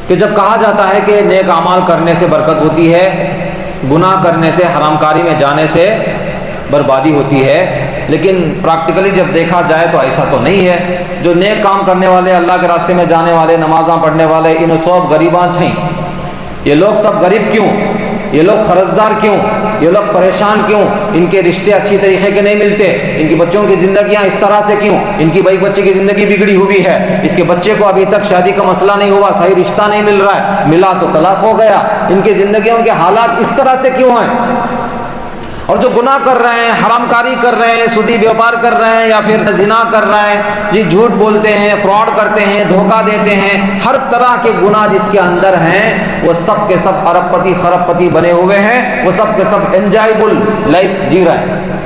کہ جب کہا جاتا ہے کہ نیک اعمال کرنے سے برکت ہوتی ہے، گناہ کرنے سے، حرام کاری میں جانے سے بربادی ہوتی ہے، لیکن پریکٹیکلی جب دیکھا جائے تو ایسا تو نہیں ہے۔ جو نیک کام کرنے والے، اللہ کے راستے میں جانے والے، نمازاں پڑھنے والے، انہوں سب غریباں چھیں۔ یہ لوگ سب غریب کیوں؟ یہ لوگ قرضدار کیوں؟ یہ لوگ پریشان کیوں؟ ان کے رشتے اچھی طریقے کے نہیں ملتے، ان کی بچوں کی زندگیاں اس طرح سے کیوں؟ ان کی بھائی بچے کی زندگی بگڑی ہوئی ہے، اس کے بچے کو ابھی تک شادی کا مسئلہ نہیں ہوا، صحیح رشتہ نہیں مل رہا ہے، ملا تو طلاق ہو گیا۔ ان کی زندگیوں کے حالات اس طرح سے کیوں ہیں؟ اور جو گناہ کر رہے ہیں، حرام کاری کر رہے ہیں، سودی بیوپار کر رہے ہیں، یا پھر زنا کر رہے ہیں، جی جھوٹ بولتے ہیں، فراڈ کرتے ہیں، دھوکہ دیتے ہیں، ہر طرح کے گناہ جس کے اندر ہیں، وہ سب کے سب ارب پتی خرب پتی بنے ہوئے ہیں، وہ سب کے سب انجوائبل لائف جی رہے ہیں۔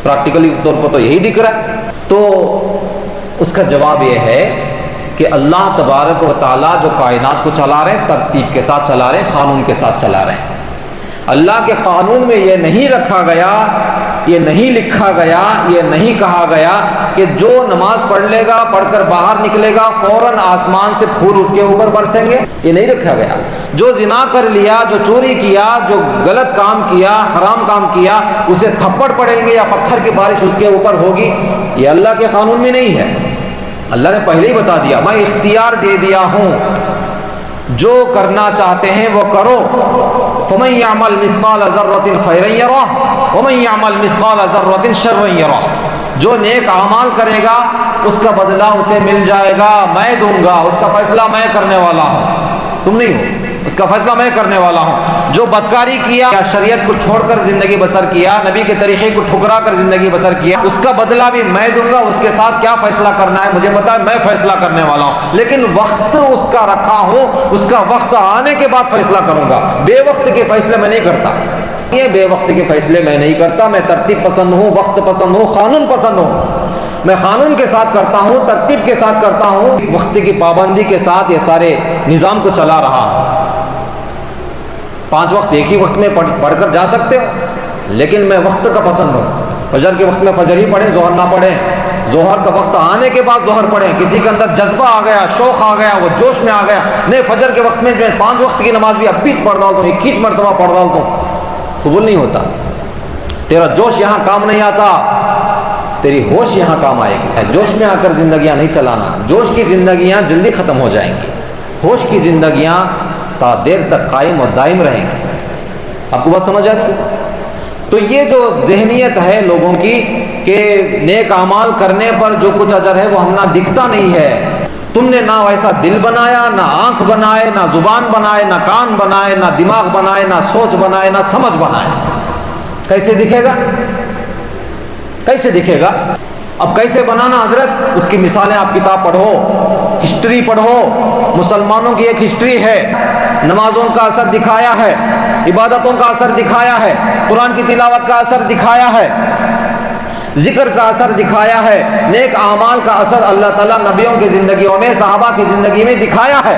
پریکٹیکلی طور پر تو یہی دکھ رہا ہے۔ تو اس کا جواب یہ ہے کہ اللہ تبارک و تعالیٰ جو کائنات کو چلا رہے ہیں، ترتیب کے ساتھ چلا رہے ہیں، قانون کے ساتھ چلا رہے ہیں۔ اللہ کے قانون میں یہ نہیں رکھا گیا، یہ نہیں لکھا گیا، یہ نہیں کہا گیا کہ جو نماز پڑھ لے گا، پڑھ کر باہر نکلے گا، فوراً آسمان سے پھول اس کے اوپر برسیں گے، یہ نہیں رکھا گیا۔ جو زنا کر لیا، جو چوری کیا، جو غلط کام کیا، حرام کام کیا، اسے تھپڑ پڑیں گے یا پتھر کی بارش اس کے اوپر ہوگی، یہ اللہ کے قانون میں نہیں ہے۔ اللہ نے پہلے ہی بتا دیا، میں اختیار دے دیا ہوں، جو کرنا چاہتے ہیں وہ کرو۔ فَمَن يَعْمَلْ مِثْقَالَ ذَرَّةٍ خَيْرًا يَرَهُ وَمَن يَعْمَلْ مِثْقَالَ ذَرَّةٍ شَرًّا يَرَهُ۔ جو نیک اعمال کرے گا اس کا بدلہ اسے مل جائے گا، میں دوں گا، اس کا فیصلہ میں کرنے والا ہوں، تم نہیں ہو، اس کا فیصلہ میں کرنے والا ہوں۔ جو بدکاری کیا، یا شریعت کو چھوڑ کر زندگی بسر کیا، نبی کے طریقے کو ٹھکرا کر زندگی بسر کیا، اس کا بدلہ بھی میں دوں گا، اس کے ساتھ کیا فیصلہ کرنا ہے مجھے پتا ہے، میں فیصلہ کرنے والا ہوں، لیکن وقت اس کا رکھا ہوں، اس کا وقت آنے کے بعد فیصلہ کروں گا۔ بے وقت کے فیصلے میں نہیں کرتا، یہ بے وقت کے فیصلے میں نہیں کرتا، میں ترتیب پسند ہوں، وقت پسند ہوں، قانون پسند ہوں، میں قانون کے ساتھ کرتا ہوں، ترتیب کے ساتھ کرتا ہوں، وقت کی پابندی کے ساتھ یہ سارے نظام کو چلا رہا ہوں۔ 5 وقت ایک ہی وقت میں پڑھ کر جا سکتے ہو، لیکن میں وقت کا پسند ہوں۔ فجر کے وقت میں فجر ہی پڑھیں، ظہر نہ پڑھیں، ظہر کا وقت آنے کے بعد ظہر پڑھیں۔ کسی کے اندر جذبہ آ گیا، شوق آ گیا، وہ جوش میں آ گیا، نہیں فجر کے وقت میں جو 5 وقت کی نماز بھی اب بھی پڑھ ڈالتا ہوں، 21 مرتبہ پڑھ ڈالتا ہوں، قبول نہیں ہوتا۔ تیرا جوش یہاں کام نہیں آتا، تیری ہوش یہاں کام آئے گی۔ جوش میں آ کر زندگیاں نہیں چلانا، جوش کی زندگیاں جلدی ختم ہو جائیں گی، ہوش کی زندگیاں تا دیر تک قائم اور دائم رہیں گی۔ آپ کو بات سمجھ آتی؟ تو یہ جو ذہنیت ہے لوگوں کی کہ نیک اعمال کرنے پر جو کچھ اجر ہے وہ ہم نہ دکھتا نہیں ہے۔ تم نے نہ ویسا دل بنایا، نہ آنکھ بنائے، نہ زبان بنائے، نہ کان بنائے، نہ دماغ بنائے، نہ سوچ بنائے، نہ سمجھ بنائے، کیسے دکھے گا؟ کیسے دکھے گا؟ اب کیسے بنانا حضرت؟ اس کی مثالیں آپ کتاب پڑھو، ہسٹری پڑھو، مسلمانوں کی ایک ہسٹری ہے، نمازوں کا اثر دکھایا ہے، عبادتوں کا اثر دکھایا ہے، قرآن کی تلاوت کا اثر دکھایا ہے، ذکر کا اثر دکھایا ہے، نیک اعمال کا اثر اللہ تعالیٰ نبیوں کی زندگیوں میں، صحابہ کی زندگی میں دکھایا ہے۔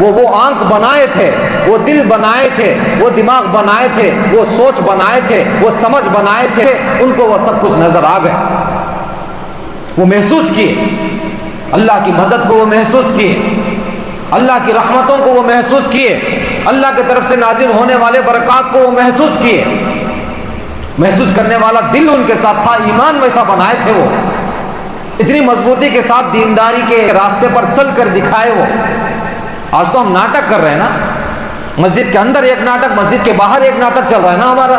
وہ آنکھ بنائے تھے، وہ دل بنائے تھے، وہ دماغ بنائے تھے، وہ سوچ بنائے تھے، وہ سمجھ بنائے تھے، ان کو وہ سب کچھ نظر آ گیا، وہ محسوس کیے، اللہ کی مدد کو وہ محسوس کیے، اللہ کی رحمتوں کو وہ محسوس کیے، اللہ کی طرف سے نازل ہونے والے برکات کو وہ محسوس کیے۔ محسوس کرنے والا دل ان کے ساتھ تھا، ایمان ویسا بنائے تھے، وہ اتنی مضبوطی کے ساتھ دینداری کے راستے پر چل کر دکھائے وہ۔ آج تو ہم ناٹک کر رہے ہیں نا، مسجد کے اندر ایک ناٹک، مسجد کے باہر ایک ناٹک چل رہا ہے نا ہمارا۔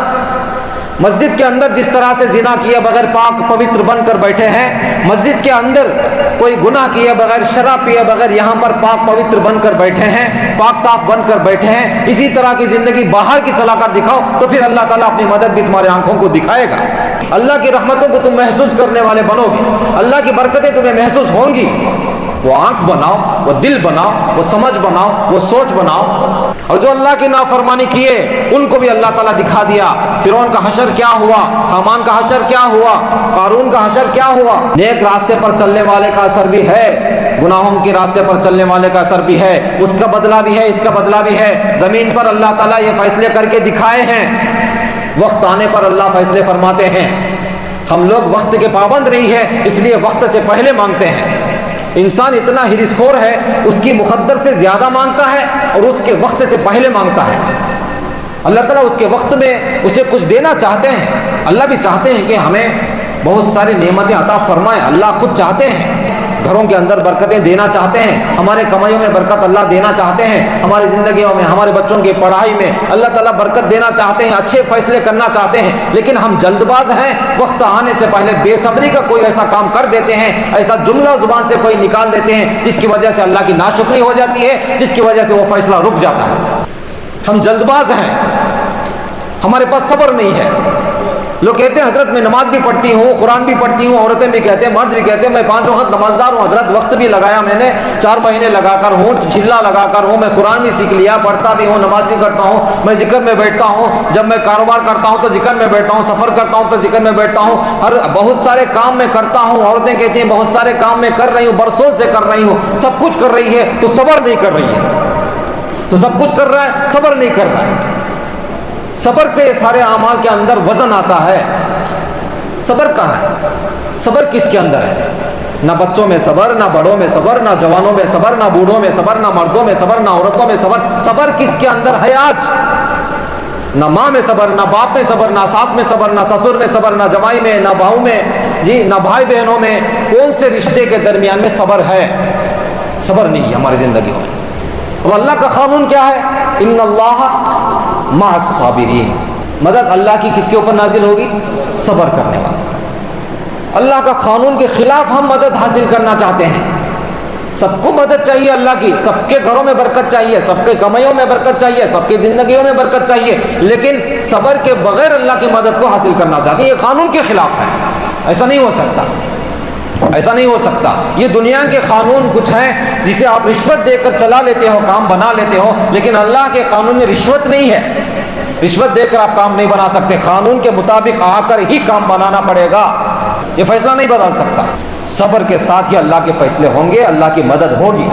مسجد کے اندر جس طرح سے زنا کیے بغیر پاک پوتر بن کر بیٹھے ہیں، مسجد کے اندر کوئی گناہ کیے بغیر، شراب پیے بغیر یہاں پر پاک پوتر بن کر بیٹھے ہیں، پاک صاف بن کر بیٹھے ہیں، اسی طرح کی زندگی باہر کی چلا کر دکھاؤ تو پھر اللہ تعالیٰ اپنی مدد بھی تمہارے آنکھوں کو دکھائے گا۔ اللہ کی رحمتوں کو تم محسوس کرنے والے بنو گے، اللہ کی برکتیں تمہیں محسوس ہوں گی۔ وہ آنکھ بناؤ، وہ دل بناؤ، وہ سمجھ بناؤ، وہ سوچ بناؤ۔ اور جو اللہ کی نافرمانی کیے ان کو بھی اللہ تعالیٰ دکھا دیا۔ فرعون کا حشر کیا ہوا، حامان کا حشر کیا ہوا، قارون کا حشر کیا ہوا۔ نیک راستے پر چلنے والے کا اثر بھی ہے، گناہوں کے راستے پر چلنے والے کا اثر بھی ہے، اس کا بدلہ بھی ہے، اس کا بدلہ بھی ہے۔ زمین پر اللہ تعالیٰ یہ فیصلے کر کے دکھائے ہیں، وقت آنے پر اللہ فیصلے فرماتے ہیں۔ ہم لوگ وقت کے پابند نہیں ہیں، اس لیے وقت سے پہلے مانگتے ہیں۔ انسان اتنا حرص خور ہے، اس کی مقدر سے زیادہ مانگتا ہے اور اس کے وقت سے پہلے مانگتا ہے۔ اللہ تعالیٰ اس کے وقت میں اسے کچھ دینا چاہتے ہیں، اللہ بھی چاہتے ہیں کہ ہمیں بہت ساری نعمتیں عطا فرمائیں، اللہ خود چاہتے ہیں، گھروں کے اندر برکتیں دینا چاہتے ہیں، ہمارے کمائیوں میں برکت اللہ دینا چاہتے ہیں، ہماری زندگیوں میں، ہمارے بچوں کی پڑھائی میں اللہ تعالیٰ برکت دینا چاہتے ہیں، اچھے فیصلے کرنا چاہتے ہیں، لیکن ہم جلد باز ہیں، وقت آنے سے پہلے بے صبری کا کوئی ایسا کام کر دیتے ہیں، ایسا جملہ زبان سے کوئی نکال دیتے ہیں جس کی وجہ سے اللہ کی ناشکری ہو جاتی ہے، جس کی وجہ سے وہ فیصلہ رک جاتا ہے۔ ہم جلد باز ہیں، ہمارے پاس صبر نہیں ہے۔ لوگ کہتے ہیں حضرت میں نماز بھی پڑھتی ہوں، قرآن بھی پڑھتی ہوں، عورتیں بھی کہتے ہیں، مرد بھی کہتے ہیں میں 5 وقت نمازدار ہوں حضرت، وقت بھی لگایا میں نے، 4 مہینے لگا کر ہوں، چلہ لگا کر ہوں، میں قرآن بھی سیکھ لیا، پڑھتا بھی ہوں، نماز بھی کرتا ہوں، میں ذکر میں بیٹھتا ہوں، جب میں کاروبار کرتا ہوں تو ذکر میں بیٹھتا ہوں، سفر کرتا ہوں تو ذکر میں بیٹھتا ہوں، ہر بہت سارے کام میں کرتا ہوں۔ عورتیں کہتی ہیں بہت سارے کام میں کر رہی ہوں، برسوں سے کر رہی ہوں، سب کچھ کر رہی ہے تو صبر نہیں کر رہی ہے، تو سب کچھ کر رہا ہے صبر نہیں کر رہا ہے۔ صبر سے سارے اعمال کے اندر وزن آتا ہے۔ صبر کہاں ہے؟ صبر کس کے اندر ہے؟ نہ بچوں میں صبر، نہ بڑوں میں صبر، نہ جوانوں میں صبر، نہ بوڑھوں میں صبر، نہ مردوں میں صبر، نہ عورتوں میں صبر۔ صبر کس کے اندر ہے آج؟ نہ ماں میں صبر، نہ باپ میں صبر، نہ ساس میں صبر، نہ سسر میں صبر، نہ جمائی میں، نہ بہو میں، جی نہ بھائی بہنوں میں۔ کون سے رشتے کے درمیان میں صبر ہے؟ صبر نہیں ہے ہماری زندگیوں میں۔ اب اللہ کا قانون کیا ہے؟ ان اللہ مع الصابرین۔ مدد اللہ کی کس کے اوپر نازل ہوگی؟ صبر کرنے والا۔ اللہ کا قانون کے خلاف ہم مدد حاصل کرنا چاہتے ہیں۔ سب کو مدد چاہیے اللہ کی، سب کے گھروں میں برکت چاہیے، سب کے کمائیوں میں برکت چاہیے، سب کی زندگیوں میں برکت چاہیے، لیکن صبر کے بغیر اللہ کی مدد کو حاصل کرنا چاہتے ہیں، یہ قانون کے خلاف ہے۔ ایسا نہیں ہو سکتا، ایسا نہیں ہو سکتا۔ یہ دنیا کے قانون کچھ ہیں جسے آپ رشوت دے کر چلا لیتے ہو، کام بنا لیتے ہو، لیکن اللہ کے قانون میں رشوت نہیں ہے۔ رشوت دے کر آپ کام نہیں بنا سکتے، قانون کے مطابق آ کر ہی کام بنانا پڑے گا، یہ فیصلہ نہیں بدل سکتا۔ صبر کے ساتھ ہی اللہ کے فیصلے ہوں گے، اللہ کی مدد ہوگی۔